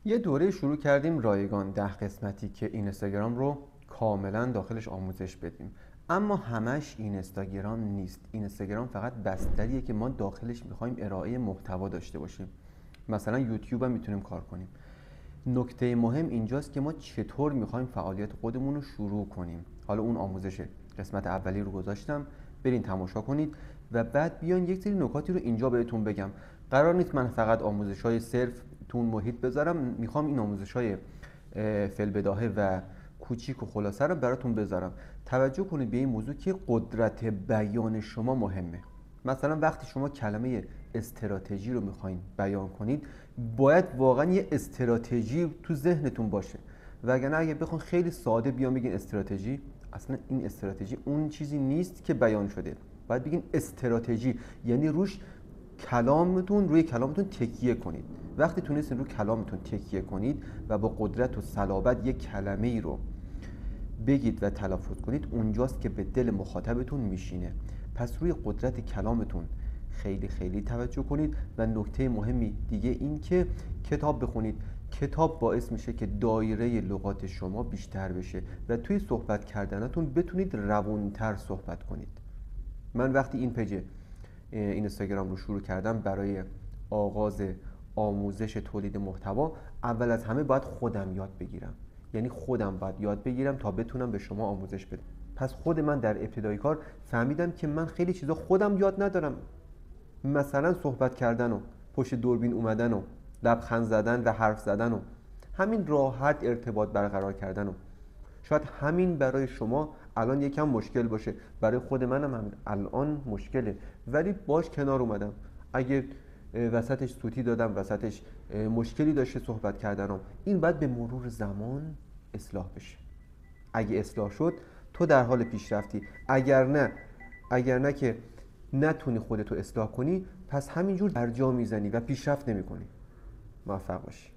یه دوره شروع کردیم رایگان 10 قسمتی که اینستاگرام رو کاملا داخلش آموزش بدیم. اما همش اینستاگرام نیست. اینستاگرام فقط بستریه که ما داخلش میخوایم ارائه محتوا داشته باشیم. مثلا یوتیوب هم میتونیم کار کنیم. نکته مهم اینجاست که ما چطور میخوایم فعالیت خودمون رو شروع کنیم. حالا اون آموزش قسمت اولی رو گذاشتم، برین تماشا کنید و بعد بیان یک سری نکاتی رو اینجا بهتون بگم. قرار نیست من فقط آموزش‌های صرف تون محیط بذارم، میخوام این آموزش‌های فی‌البداهه و کوچیک و خلاصه رو براتون بذارم. توجه کنید به این موضوع که قدرت بیان شما مهمه. مثلا وقتی شما کلمه استراتژی رو میخواین بیان کنید، باید واقعا یه استراتژی تو ذهنتون باشه، وگرنه اگه بخون خیلی ساده بیان بگین استراتژی، اصلا این استراتژی اون چیزی نیست که بیان شده. باید بگین استراتژی، یعنی روی کلامتون تکیه کنید. وقتی تونستین روی کلامتون تکیه کنید و با قدرت و صلابت یک کلمه ای رو بگید و تلفظ کنید، اونجاست که به دل مخاطبتون میشینه. پس روی قدرت کلامتون خیلی خیلی توجه کنید. و نکته مهمی دیگه این که کتاب بخونید. کتاب باعث میشه که دایره لغات شما بیشتر بشه و توی صحبت کردنتون بتونید روانتر صحبت کنید. من وقتی این پیج اینستاگرام رو شروع کردم برای آغاز آموزش تولید محتوا، اول از همه باید خودم یاد بگیرم. یعنی خودم باید یاد بگیرم تا بتونم به شما آموزش بدم. پس خود من در ابتدای کار فهمیدم که من خیلی چیزا خودم یاد ندارم. مثلا صحبت کردن و پشت دوربین اومدن و لبخند زدن و حرف زدن و همین راحت ارتباط برقرار کردن و شاید همین برای شما الان یکم مشکل باشه، برای خود منم همین الان مشکله، ولی باش کنار اومدم. اگه وسطش سوتی دادم، وسطش مشکلی داشته صحبت کردنم، این باید به مرور زمان اصلاح بشه. اگه اصلاح شد تو در حال پیشرفتی، اگر نه که نتونی خودتو اصلاح کنی، پس همینجور درجا میزنی و پیشرفت نمیکنی. موفق باشی.